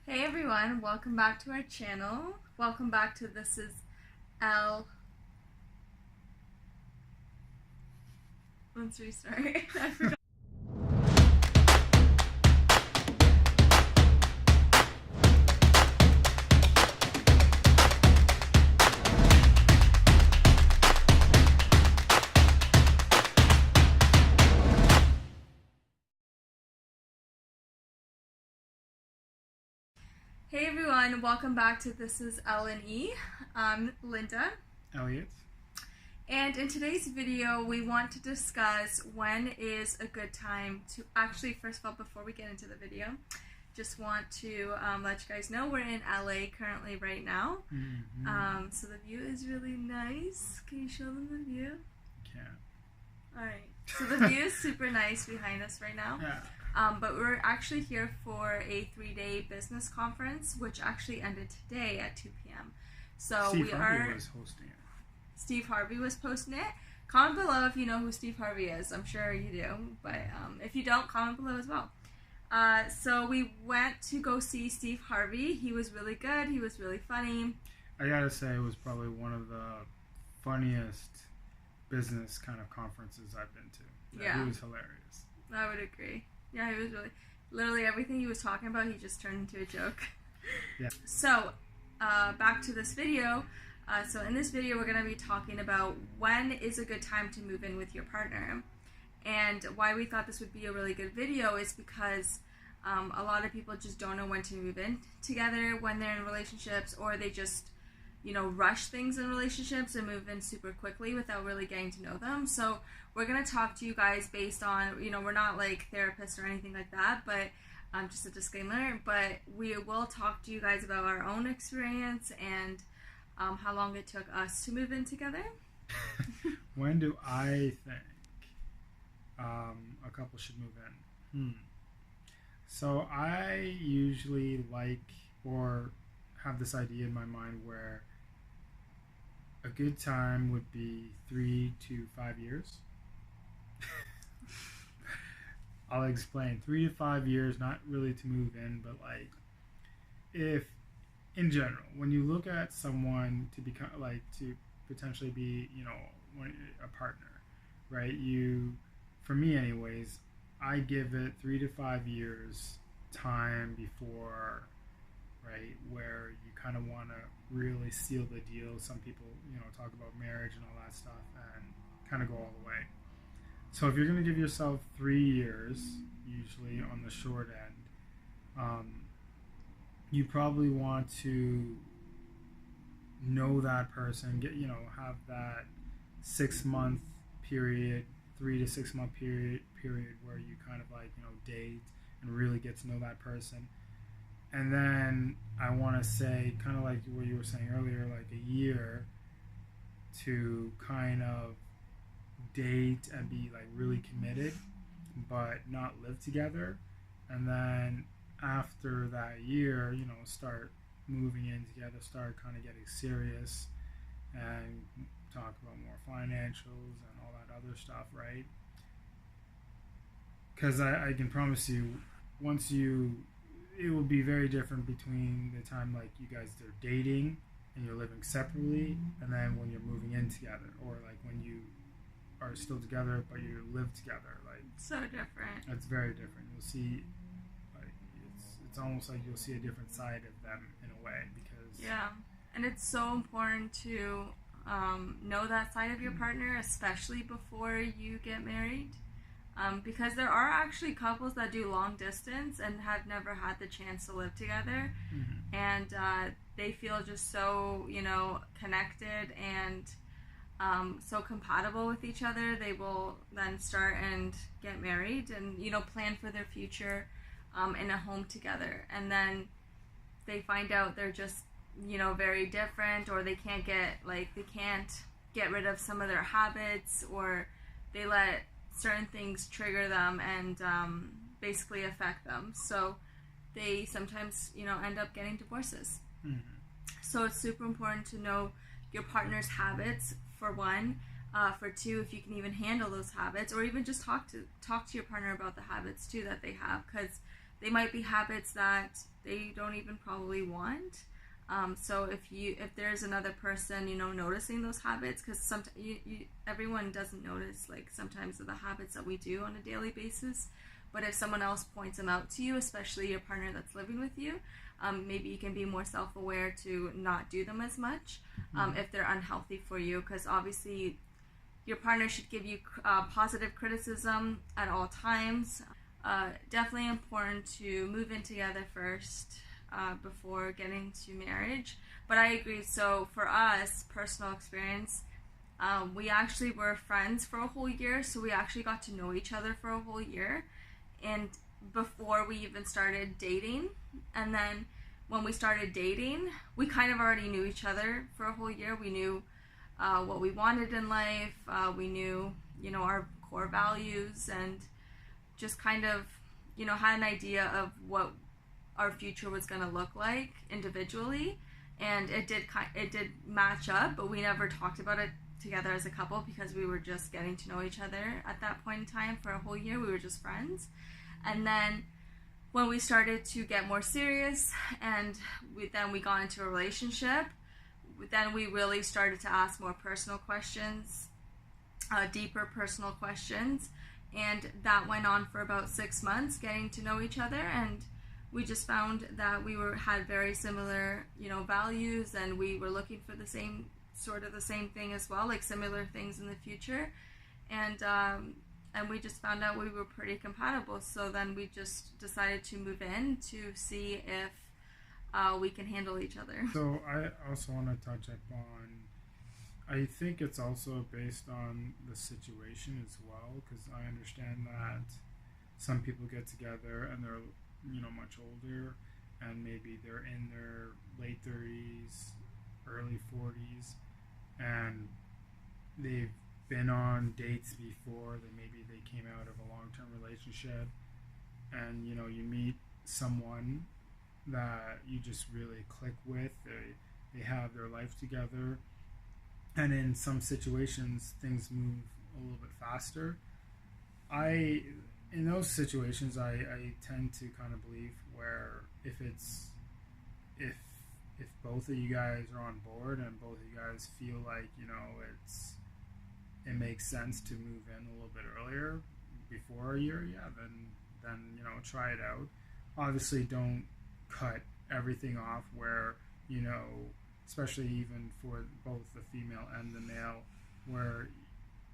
Hey everyone, welcome back to our channel. Welcome back to This is L. Let's restart. I forgot. Hey everyone, welcome back to This is L and E. I'm Linda. Eliott. And in today's video, we want to discuss when is a good time to actually, first of all, before we get into the video, just want to let you guys know we're in LA currently right now. Mm-hmm. So the view is really nice. Can you show them the view? Can't. Alright, so the view is super nice behind us right now. Yeah. But we're actually here for a 3-day business conference, which actually ended today at 2 p.m. So Steve Harvey was hosting it. Steve Harvey was posting it. Comment below if you know who Steve Harvey is. I'm sure you do, but if you don't, comment below as well. So we went to go see Steve Harvey. He was really good. He was really funny. I gotta say, it was probably one of the funniest business kind of conferences I've been to. Yeah. He was hilarious. I would agree. Yeah, he was literally everything he was talking about, he just turned into a joke. Yeah. So, back to this video. So in this video, we're going to be talking about when is a good time to move in with your partner. And why we thought this would be a really good video is because a lot of people just don't know when to move in together when they're in relationships, or they just, rush things in relationships and move in super quickly without really getting to know them. So we're going to talk to you guys based on, we're not like therapists or anything like that, but just a disclaimer, but we will talk to you guys about our own experience and how long it took us to move in together. When do I think a couple should move in? So I usually like or have this idea in my mind where a good time would be 3 to 5 years. I'll explain. 3 to 5 years, not really to move in, but like if in general, when you look at someone to become to potentially be, a partner, right? For me anyways, I give it 3 to 5 years time before, right, where you kind of want to really seal the deal. Some people, talk about marriage and all that stuff and kind of go all the way. So if you're going to give yourself 3 years, usually on the short end, you probably want to know that person, have that 6-month period, 3 to 6 month period where you kind of date and really get to know that person. And then I want to say, kind of like what you were saying earlier, like a year to kind of date and be really committed, but not live together. And then after that year, start moving in together, start kind of getting serious and talk about more financials and all that other stuff, right? Because I can promise you, it will be very different between the time you guys are dating and you're living separately, and then when you're moving in together, or when you are still together but you live together. So different. It's very different. You'll see, it's almost like you'll see a different side of them in a way, because and it's so important to know that side of your partner, especially before you get married. Because there are actually couples that do long distance and have never had the chance to live together, and they feel just so connected and so compatible with each other. They will then start and get married and plan for their future in a home together, and then they find out they're just very different, or they can't get rid of some of their habits, or they let certain things trigger them and basically affect them. So they sometimes, end up getting divorces. So it's super important to know your partner's habits, for one. For two, if you can even handle those habits, or even just talk to your partner about the habits too that they have, because they might be habits that they don't even probably want. So if there's another person, noticing those habits, because sometimes everyone doesn't notice, like, sometimes of the habits that we do on a daily basis. But if someone else points them out to you, especially your partner that's living with you, maybe you can be more self-aware to not do them as much if they're unhealthy for you, because obviously your partner should give you positive criticism at all times. Definitely important to move in together first before getting to marriage. But I agree. So for us, personal experience, we actually were friends for a whole year. So we actually got to know each other for a whole year. And before we even started dating. And then when we started dating, we kind of already knew each other for a whole year. We knew what we wanted in life. We knew, our core values, and just kind of, had an idea of what our future was going to look like individually. And it did match up, but we never talked about it together as a couple because we were just getting to know each other at that point in time. For a whole year, we were just friends. And then when we started to get more serious and we got into a relationship, then we really started to ask more personal questions, deeper personal questions. And that went on for about 6 months, getting to know each other. And we just found that we had very similar, values, and we were looking for the same thing as well, like similar things in the future. And we just found out we were pretty compatible. So then we just decided to move in to see if we can handle each other. So I also want to touch upon, I think it's also based on the situation as well, because I understand that some people get together and they're, much older, and maybe they're in their late 30s, early 40s, and they've been on dates before. Maybe they came out of a long-term relationship, and you meet someone that you just really click with. They have their life together, and in some situations things move a little bit faster. In those situations, I tend to kind of believe where if both of you guys are on board and both of you guys feel like it makes sense to move in a little bit earlier, before a year, then try it out. Obviously, don't cut everything off where especially even for both the female and the male, where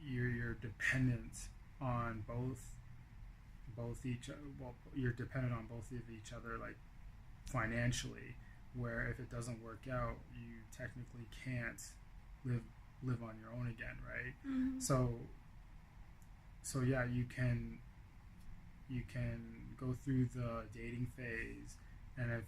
you're dependent on you're dependent on both of each other, like financially, where if it doesn't work out, you technically can't live on your own again, right? Mm-hmm. So yeah, you can go through the dating phase, and if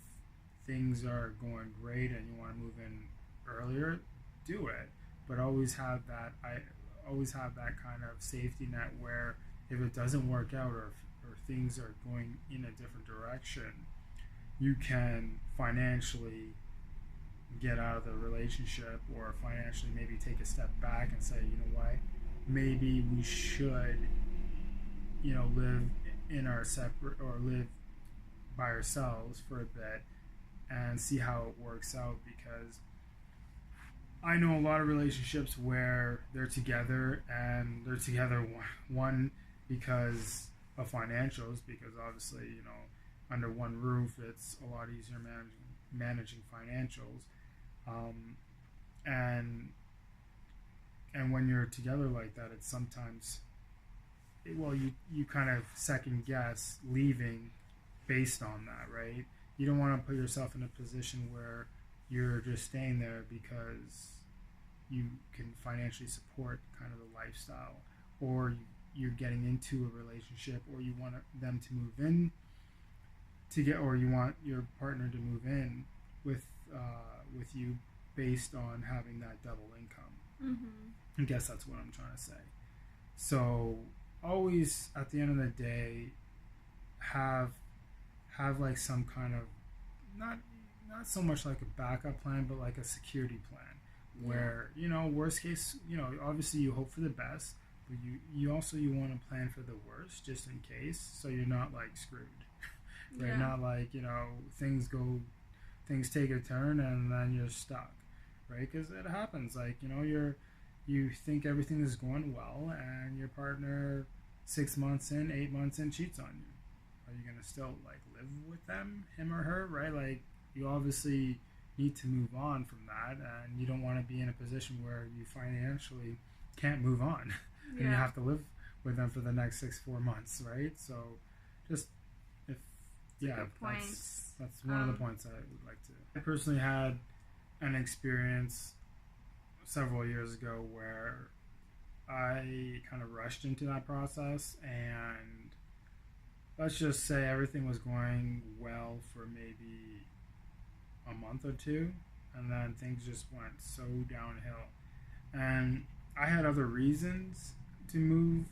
things are going great and you want to move in earlier, do it. But always have that kind of safety net where if it doesn't work out, or things are going in a different direction, you can financially get out of the relationship, or financially maybe take a step back and say, what, maybe we should live in our separate, or live by ourselves for a bit and see how it works out. Because I know a lot of relationships where they're together, and they're together one because of financials, because obviously under one roof it's a lot easier managing financials, and when you're together like that, it's sometimes you kind of second guess leaving based on that, right? You don't want to put yourself in a position where you're just staying there because you can financially support kind of the lifestyle, or you're getting into a relationship, or you want them to move in or you want your partner to move in with you based on having that double income. Mm-hmm. I guess that's what I'm trying to say. So always at the end of the day, have like some kind of, not so much like a backup plan, but like a security plan, where worst case, obviously you hope for the best, but you also want to plan for the worst, just in case, so you're not like screwed. right? Yeah. Not like, you know, things take a turn and then you're stuck, right? Because it happens. Like, you know, you think everything is going well, and your partner 6 months in, 8 months in, cheats on you. Are you gonna still like live with them, him or her, right? Like, you obviously need to move on from that, and you don't want to be in a position where you financially can't move on, and you have to live with them for the next 4 months, right? So, just if that's one of the points I would like to. I personally had an experience several years ago where I kind of rushed into that process, and let's just say everything was going well for maybe a month or two, and then things just went so downhill. And I had other reasons to move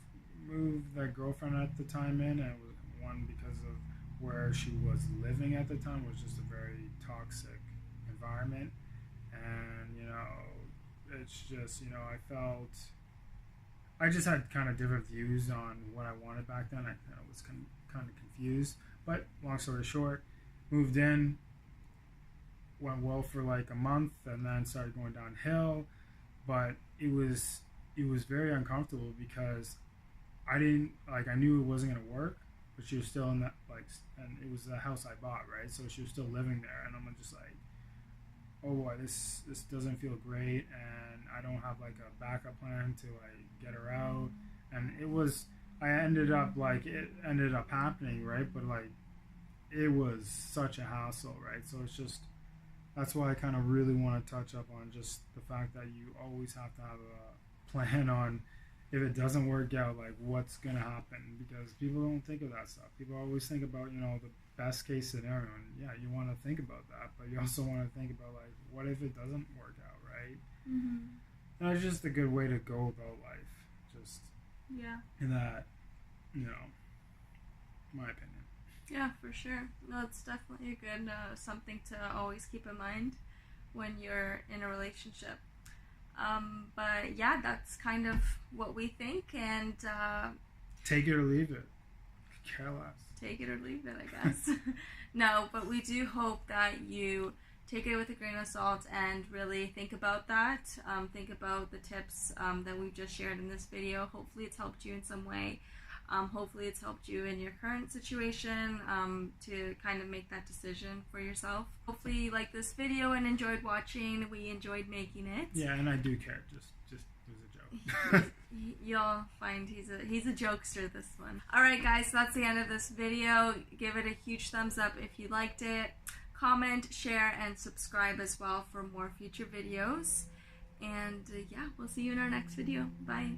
that girlfriend at the time in, and it was one because of where she was living at the time was just a very toxic environment, and you know, it's just, you know, I just had kind of different views on what I wanted back then. I was kind of confused, but long story short, moved in, went well for like a month, and then started going downhill. But it was very uncomfortable because I knew it wasn't gonna work, but she was still in that, like, and it was the house I bought, right? So she was still living there, and I'm just like, oh boy, this doesn't feel great, and I don't have like a backup plan to like get her out. And it ended up happening, right? But like, it was such a hassle, right? So it's just, that's why I kind of really want to touch up on just the fact that you always have to have a plan on, if it doesn't work out, like what's gonna happen, because people don't think of that stuff. People always think about, you know, the best case scenario, and yeah, you want to think about that, but you also want to think about like, what if it doesn't work out, right? And it's just a good way to go about life, just in that, you know, my opinion. Yeah, for sure. No, it's definitely a good something to always keep in mind when you're in a relationship. But yeah, that's kind of what we think, and take it or leave it. Care less. Take it or leave it, I guess. No, but we do hope that you take it with a grain of salt and really think about that. Think about the tips that we've just shared in this video. Hopefully it's helped you in some way. Hopefully it's helped you in your current situation to kind of make that decision for yourself. Hopefully you liked this video and enjoyed watching. We enjoyed making it. Yeah, and I do care. Just it was a joke. You'll find he's a jokester, this one. Alright guys, so that's the end of this video. Give it a huge thumbs up if you liked it. Comment, share, and subscribe as well for more future videos. And yeah, we'll see you in our next video. Bye.